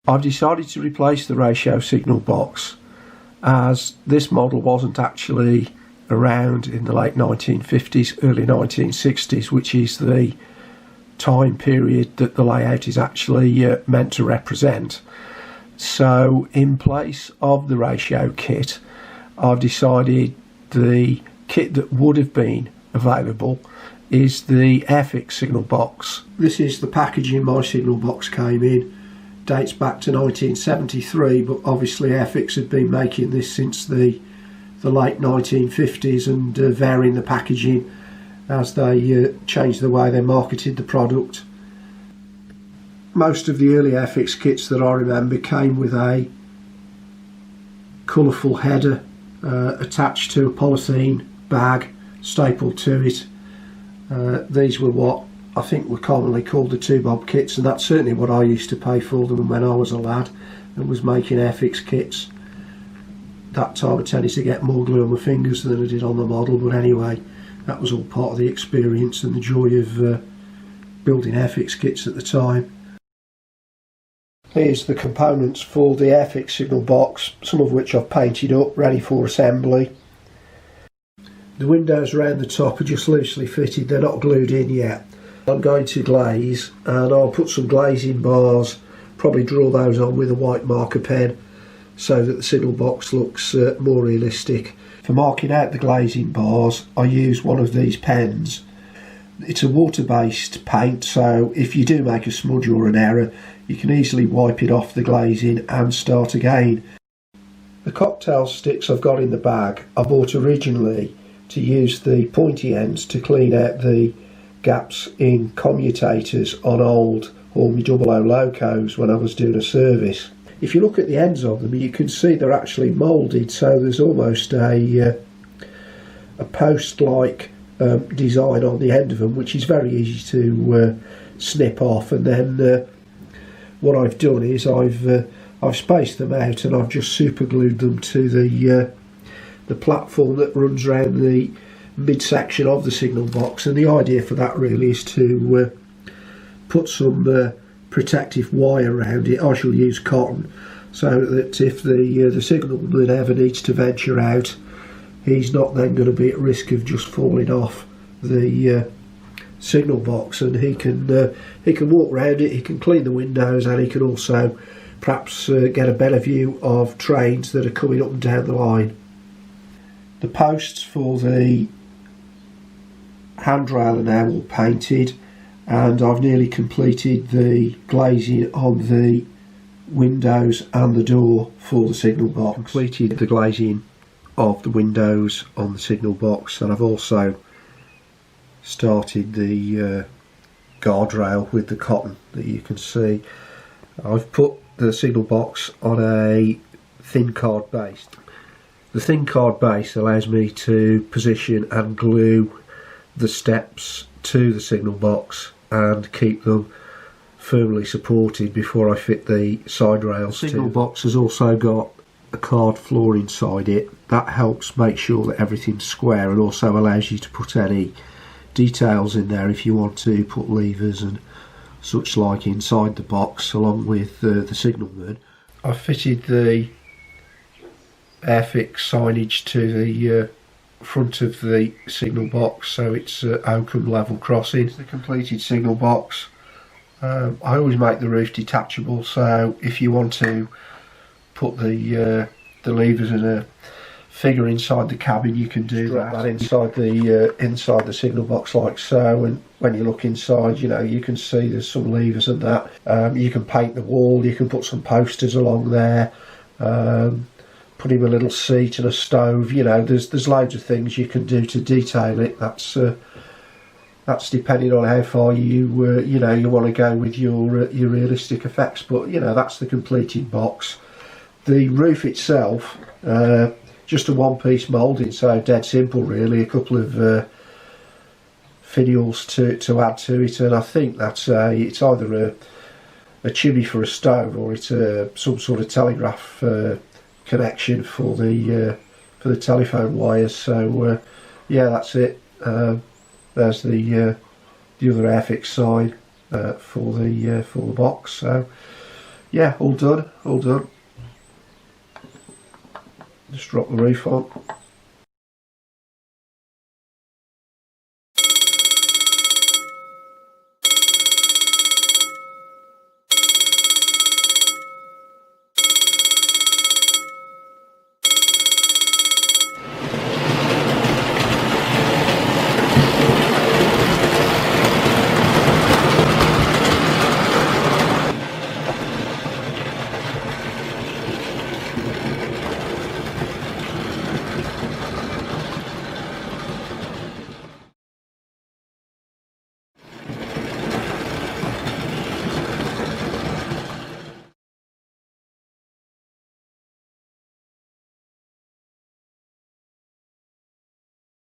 I've decided to replace the ratio signal box, as this model wasn't actually around in the late 1950s, early 1960s, which is the time period that the layout is actually meant to represent. So in place of the ratio kit, I've decided the kit that would have been available is the Airfix Signal Box. This is the packaging my signal box came in. Dates back to 1973, but obviously Airfix had been making this since the late 1950s and varying the packaging as they changed the way they marketed the product. Most of the early Airfix kits that I remember came with a colourful header attached to a polythene bag stapled to it. These were what I think were commonly called the 2-bob kits, and that's certainly what I used to pay for them when I was a lad and was making Airfix kits. That time I tended to get more glue on my fingers than I did on the model, but anyway, that was all part of the experience and the joy of building Airfix kits at the time. Here's the components for the Airfix Signal Box, some of which I've painted up, ready for assembly. The windows around the top are just loosely fitted, they're not glued in yet. I'm going to glaze, and I'll put some glazing bars, probably draw those on with a white marker pen so that the signal box looks more realistic. For marking out the glazing bars, I use one of these pens. It's a water-based paint, so if you do make a smudge or an error, you can easily wipe it off the glazing and start again. The cocktail sticks I've got in the bag I bought originally to use the pointy ends to clean out the gaps in commutators on old Hornby Dublo locos when I was doing a service. If you look at the ends of them, you can see they're actually moulded, so there's almost a post-like design on the end of them, which is very easy to snip off. And then what I've done is I've spaced them out and I've just super glued them to the platform that runs around the midsection of the signal box, and the idea for that really is to put some protective wire around it. I shall use cotton so that if the signalman ever needs to venture out, he's not then going to be at risk of just falling off the signal box, and he can walk around it, he can clean the windows, and he can also perhaps get a better view of trains that are coming up and down the line. The posts for the handrail are now all painted, and I've nearly completed the glazing on the windows and the door for the signal box. Completed the glazing of the windows on the signal box, and I've also started the guardrail with the cotton that you can see. I've put the signal box on a thin card base. The thin card base allows me to position and glue the steps to the signal box and keep them firmly supported before I fit the side rails. The signal box has also got a card floor inside it. That helps make sure that everything's square, and also allows you to put any details in there if you want to put levers and such like inside the box along with the signalman. I've fitted the Airfix signage to the front of the signal box, so it's Oakham level crossing. The completed signal box. I always make the roof detachable, so if you want to put the levers and a figure inside the cabin, you can do that inside the signal box like so. And when you look inside, you know, you can see there's some levers and that. You can paint the wall, you can put some posters along there, put him a little seat and a stove. You know, there's loads of things you can do to detail it. That's depending on how far you want to go with your realistic effects. But you know, that's the completed box. The roof itself, just a one-piece moulding, so dead simple really. A couple of finials to add to it, and I think that's it's either a chimney for a stove, or it's some sort of telegraph connection for the telephone wires. So yeah, that's it. There's the other Airfix sign for the box. So yeah, all done, all done. Just drop the roof on.